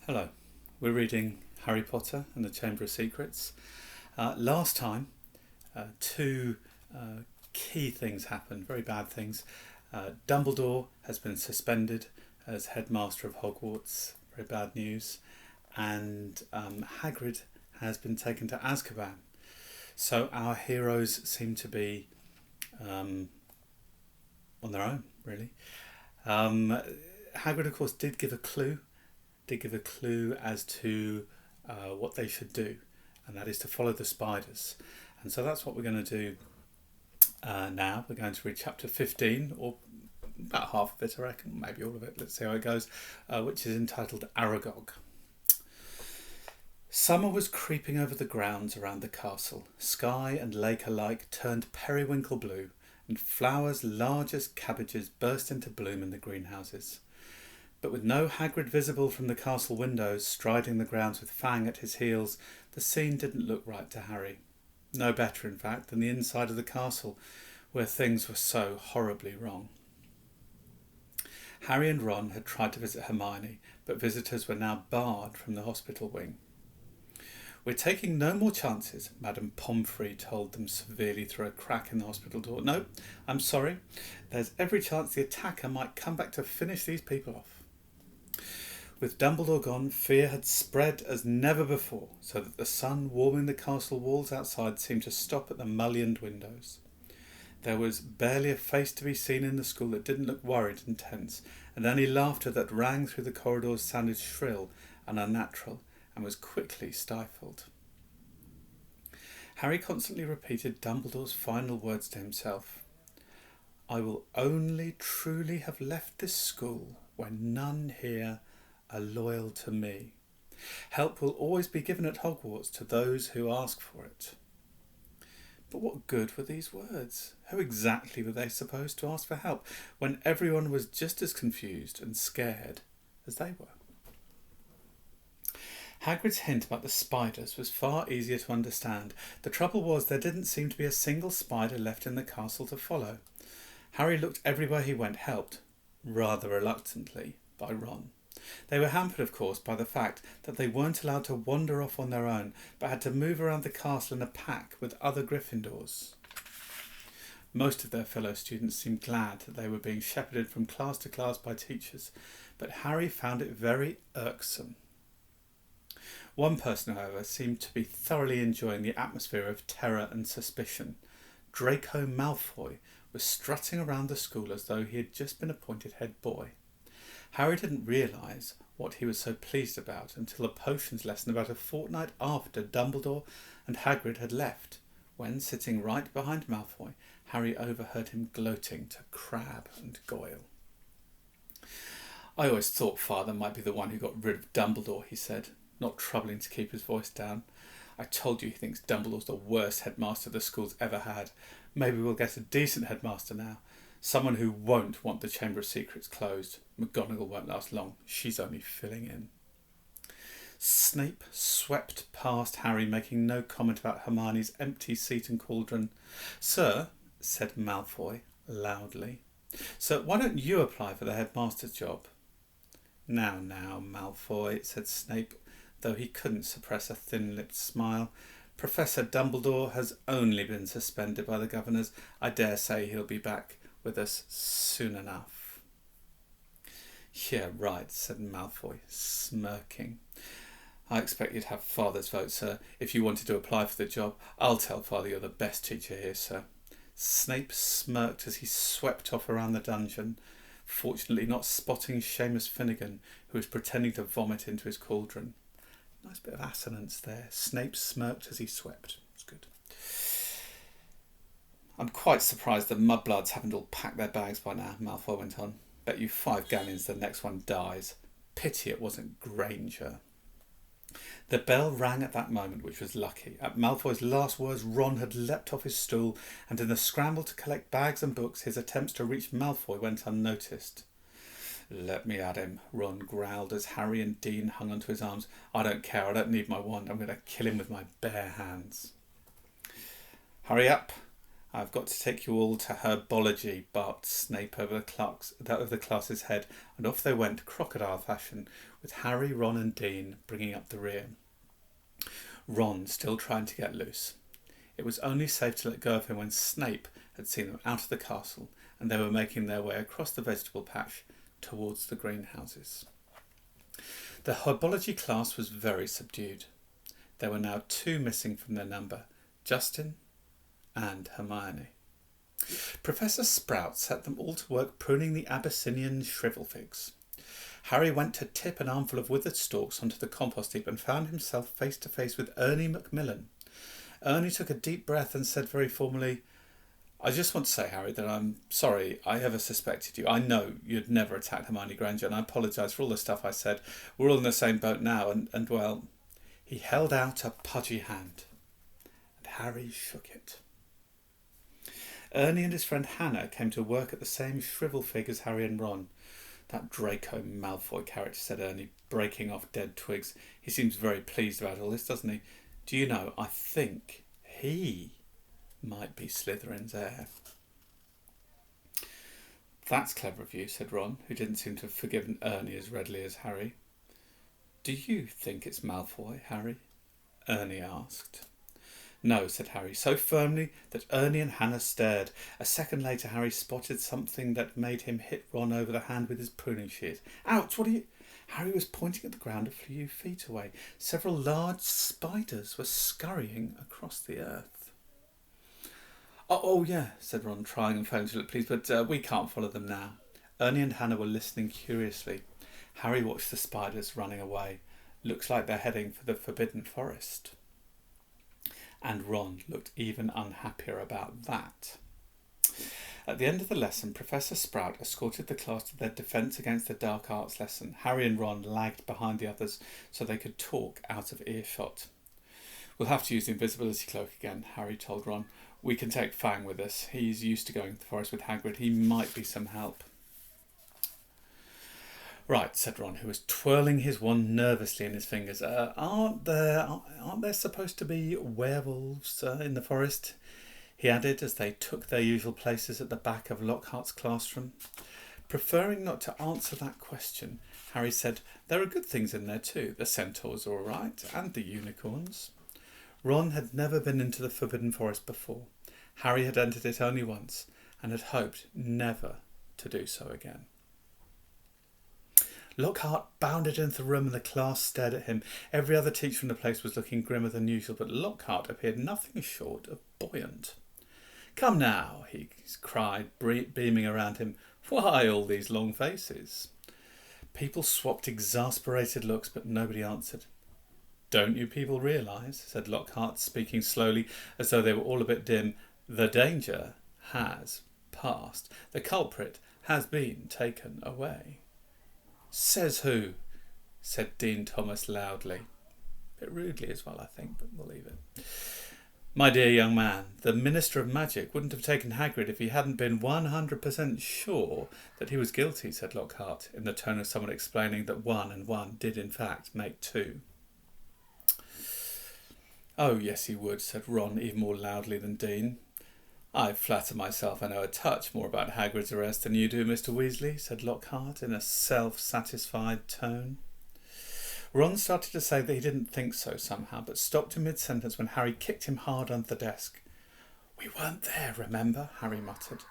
Hello, we're reading Harry Potter and the Chamber of Secrets. Last time, two key things happened, very bad things. Dumbledore has been suspended as headmaster of Hogwarts, very bad news, and Hagrid has been taken to Azkaban. So our heroes seem to be on their own, really. Hagrid, of course, did give a clue as to what they should do, and that is to follow the spiders. And so that's what we're going to do now. We're going to read chapter 15, or about half of it, I reckon, maybe all of it. Let's see how it goes, which is entitled Aragog. Summer was creeping over the grounds around the castle. Sky and lake alike turned periwinkle blue, and flowers large as cabbages burst into bloom in the greenhouses. But with no Hagrid visible from the castle windows, striding the grounds with Fang at his heels, the scene didn't look right to Harry. No better, in fact, than the inside of the castle, where things were so horribly wrong. Harry and Ron had tried to visit Hermione, but visitors were now barred from the hospital wing. "We're taking no more chances," Madame Pomfrey told them severely through a crack in the hospital door. "No, I'm sorry. There's every chance the attacker might come back to finish these people off." With Dumbledore gone, fear had spread as never before, so that the sun warming the castle walls outside seemed to stop at the mullioned windows. There was barely a face to be seen in the school that didn't look worried and tense, and any laughter that rang through the corridors sounded shrill and unnatural, and was quickly stifled. Harry constantly repeated Dumbledore's final words to himself. "I will only truly have left this school when none here are loyal to me. Help will always be given at Hogwarts to those who ask for it." But what good were these words? Who exactly were they supposed to ask for help when everyone was just as confused and scared as they were? Hagrid's hint about the spiders was far easier to understand. The trouble was there didn't seem to be a single spider left in the castle to follow. Harry looked everywhere he went, helped, rather reluctantly, by Ron. They were hampered, of course, by the fact that they weren't allowed to wander off on their own, but had to move around the castle in a pack with other Gryffindors. Most of their fellow students seemed glad that they were being shepherded from class to class by teachers, but Harry found it very irksome. One person, however, seemed to be thoroughly enjoying the atmosphere of terror and suspicion. Draco Malfoy was strutting around the school as though he had just been appointed head boy. Harry didn't realise what he was so pleased about until a potions lesson about a fortnight after Dumbledore and Hagrid had left, when, sitting right behind Malfoy, Harry overheard him gloating to Crabbe and Goyle. "I always thought Father might be the one who got rid of Dumbledore," he said, not troubling to keep his voice down. "I told you he thinks Dumbledore's the worst headmaster the school's ever had. Maybe we'll get a decent headmaster now. Someone who won't want the Chamber of Secrets closed. McGonagall won't last long. She's only filling in." Snape swept past Harry, making no comment about Hermione's empty seat and cauldron. "Sir," said Malfoy loudly. "Sir, why don't you apply for the headmaster's job?" Now, Malfoy," said Snape, though he couldn't suppress a thin-lipped smile. "Professor Dumbledore has only been suspended by the governors. I dare say he'll be back with us soon enough." "Yeah, right," said Malfoy, smirking. "I expect you'd have Father's vote, sir. If you wanted to apply for the job, I'll tell Father you're the best teacher here, sir." Snape smirked as he swept off around the dungeon, fortunately not spotting Seamus Finnegan, who was pretending to vomit into his cauldron. Nice bit of assonance there. Snape smirked as he swept. It's good. "I'm quite surprised the mudbloods haven't all packed their bags by now," Malfoy went on. "Bet you 5 galleons the next one dies. Pity it wasn't Granger." The bell rang at that moment, which was lucky. At Malfoy's last words, Ron had leapt off his stool, and in the scramble to collect bags and books, his attempts to reach Malfoy went unnoticed. "Let me at him," Ron growled as Harry and Dean hung onto his arms. "I don't care. I don't need my wand. I'm going to kill him with my bare hands." "Hurry up. I've got to take you all to herbology, barked Snape over the class's head, and off they went, crocodile fashion, with Harry, Ron and Dean bringing up the rear. Ron still trying to get loose. It was only safe to let go of him when Snape had seen them out of the castle, and they were making their way across the vegetable patch towards the greenhouses. The herbology class was very subdued. There were now 2 missing from their number, Justin and Hermione. Professor Sprout set them all to work pruning the Abyssinian shrivel figs. Harry went to tip an armful of withered stalks onto the compost heap and found himself face to face with Ernie Macmillan. Ernie took a deep breath and said very formally, "I just want to say, Harry, that I'm sorry I ever suspected you. I know you'd never attacked Hermione Granger, and I apologise for all the stuff I said. We're all in the same boat now, and well..." He held out a pudgy hand, and Harry shook it. Ernie and his friend Hannah came to work at the same shrivel fig as Harry and Ron. "That Draco Malfoy character," said Ernie, breaking off dead twigs. "He seems very pleased about all this, doesn't he? Do you know, I think he might be Slytherin's heir." "That's clever of you," said Ron, who didn't seem to have forgiven Ernie as readily as Harry. "Do you think it's Malfoy, Harry?" Ernie asked. "No," said Harry, so firmly that Ernie and Hannah stared. A second later, Harry spotted something that made him hit Ron over the hand with his pruning shears. "Ouch, what are you..." Harry was pointing at the ground a few feet away. Several large spiders were scurrying across the earth. Oh yeah," said Ron, trying and failing to look pleased, "but we can't follow them now." Ernie and Hannah were listening curiously. Harry watched the spiders running away. "Looks like they're heading for the Forbidden Forest." And Ron looked even unhappier about that. At the end of the lesson, Professor Sprout escorted the class to their Defence Against the Dark Arts lesson. Harry and Ron lagged behind the others so they could talk out of earshot. "We'll have to use the invisibility cloak again," Harry told Ron. "We can take Fang with us. He's used to going to the forest with Hagrid. He might be some help." "Right," said Ron, who was twirling his wand nervously in his fingers. Aren't there supposed to be werewolves in the forest?" he added as they took their usual places at the back of Lockhart's classroom. Preferring not to answer that question, Harry said, "There are good things in there too. The centaurs are all right, and the unicorns." Ron had never been into the Forbidden Forest before. Harry had entered it only once, and had hoped never to do so again. Lockhart bounded into the room and the class stared at him. Every other teacher in the place was looking grimmer than usual, but Lockhart appeared nothing short of buoyant. "Come now," he cried, beaming around him. "Why all these long faces?" People swapped exasperated looks, but nobody answered. "Don't you people realise," said Lockhart, speaking slowly as though they were all a bit dim, "the danger has passed. The culprit has been taken away." "Says who?" said Dean Thomas loudly. A bit rudely as well, I think, but we'll leave it. "My dear young man, the Minister of Magic wouldn't have taken Hagrid if he hadn't been 100% sure that he was guilty," said Lockhart, in the tone of someone explaining that 1 and 1 did in fact make 2. "Oh, yes, he would," said Ron, even more loudly than Dean. "I flatter myself I know a touch more about Hagrid's arrest than you do, Mr. Weasley," said Lockhart in a self-satisfied tone. Ron started to say that he didn't think so somehow, but stopped in mid-sentence when Harry kicked him hard under the desk. "We weren't there, remember?" Harry muttered.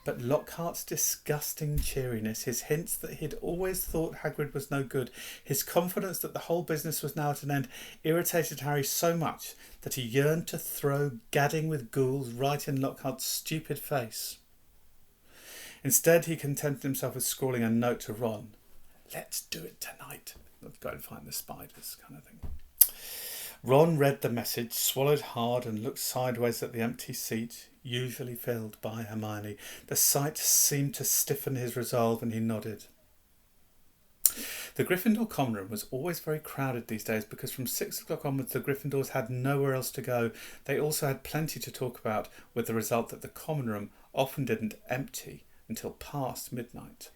But Lockhart's disgusting cheeriness, his hints that he'd always thought Hagrid was no good, his confidence that the whole business was now at an end, irritated Harry so much that he yearned to throw gadding with ghouls right in Lockhart's stupid face. Instead, he contented himself with scrawling a note to Ron. "Let's do it tonight. Let's go and find the spiders," kind of thing. Ron read the message, swallowed hard and looked sideways at the empty seat, usually filled by Hermione. The sight seemed to stiffen his resolve and he nodded. The Gryffindor common room was always very crowded these days because from 6 o'clock onwards the Gryffindors had nowhere else to go. They also had plenty to talk about, with the result that the common room often didn't empty until past midnight.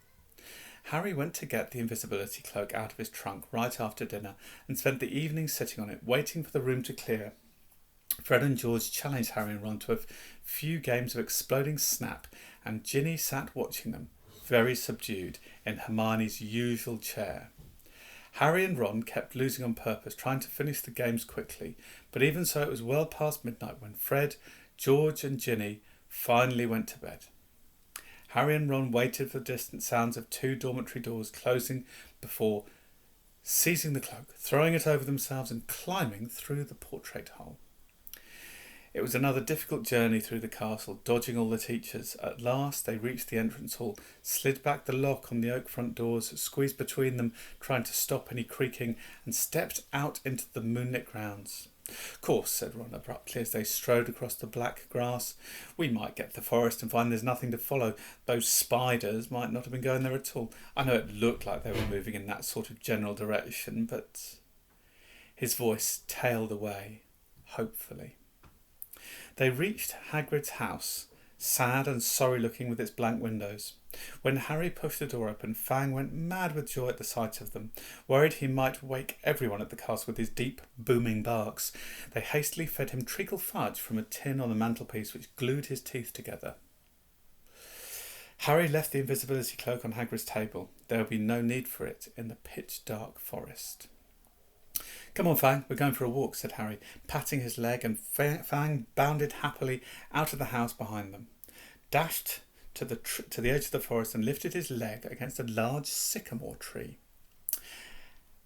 Harry went to get the invisibility cloak out of his trunk right after dinner and spent the evening sitting on it, waiting for the room to clear. Fred and George challenged Harry and Ron to a few games of exploding snap, and Ginny sat watching them, very subdued, in Hermione's usual chair. Harry and Ron kept losing on purpose, trying to finish the games quickly, but even so it was well past midnight when Fred, George and Ginny finally went to bed. Harry and Ron waited for the distant sounds of 2 dormitory doors closing before seizing the cloak, throwing it over themselves and climbing through the portrait hole. It was another difficult journey through the castle, dodging all the teachers. At last they reached the entrance hall, slid back the lock on the oak front doors, squeezed between them, trying to stop any creaking, and stepped out into the moonlit grounds. "Of course," said Ron abruptly as they strode across the black grass, "we might get to the forest and find there's nothing to follow. Those spiders might not have been going there at all. I know it looked like they were moving in that sort of general direction, but—" His voice tailed away, hopefully. They reached Hagrid's house, sad and sorry-looking with its blank windows. When Harry pushed the door open, Fang went mad with joy at the sight of them. Worried he might wake everyone at the castle with his deep, booming barks, they hastily fed him treacle fudge from a tin on the mantelpiece which glued his teeth together. Harry left the invisibility cloak on Hagrid's table. There would be no need for it in the pitch-dark forest. "Come on, Fang, we're going for a walk," said Harry, patting his leg, and Fang bounded happily out of the house behind them, dashed to the edge of the forest and lifted his leg against a large sycamore tree.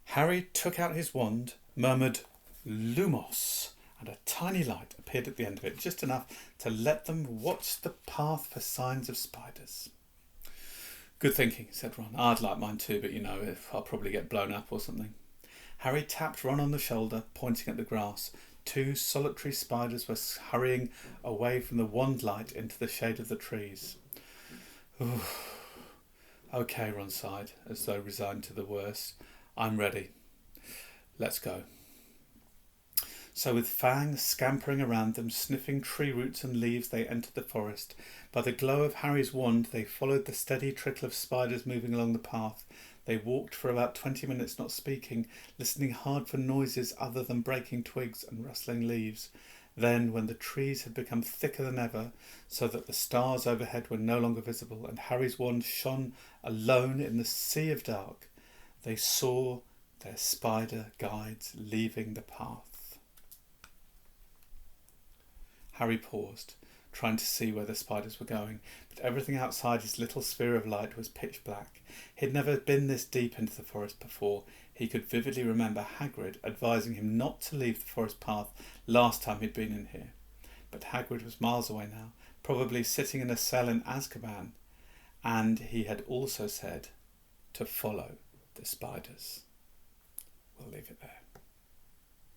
Harry took out his wand, murmured "Lumos," and a tiny light appeared at the end of it, just enough to let them watch the path for signs of spiders. "Good thinking," said Ron. "I'd like mine too, but I'll probably get blown up or something." Harry tapped Ron on the shoulder, pointing at the grass. 2 solitary spiders were hurrying away from the wand light into the shade of the trees. "Okay," Ron sighed, as though resigned to the worst. "I'm ready. Let's go." So with Fang scampering around them, sniffing tree roots and leaves, they entered the forest. By the glow of Harry's wand, they followed the steady trickle of spiders moving along the path. They walked for about 20 minutes, not speaking, listening hard for noises other than breaking twigs and rustling leaves. Then, when the trees had become thicker than ever, so that the stars overhead were no longer visible, and Harry's wand shone alone in the sea of dark, they saw their spider guides leaving the path. Harry paused, trying to see where the spiders were going, but everything outside his little sphere of light was pitch black. He'd never been this deep into the forest before. He could vividly remember Hagrid advising him not to leave the forest path last time he'd been in here. But Hagrid was miles away now, probably sitting in a cell in Azkaban, and he had also said to follow the spiders.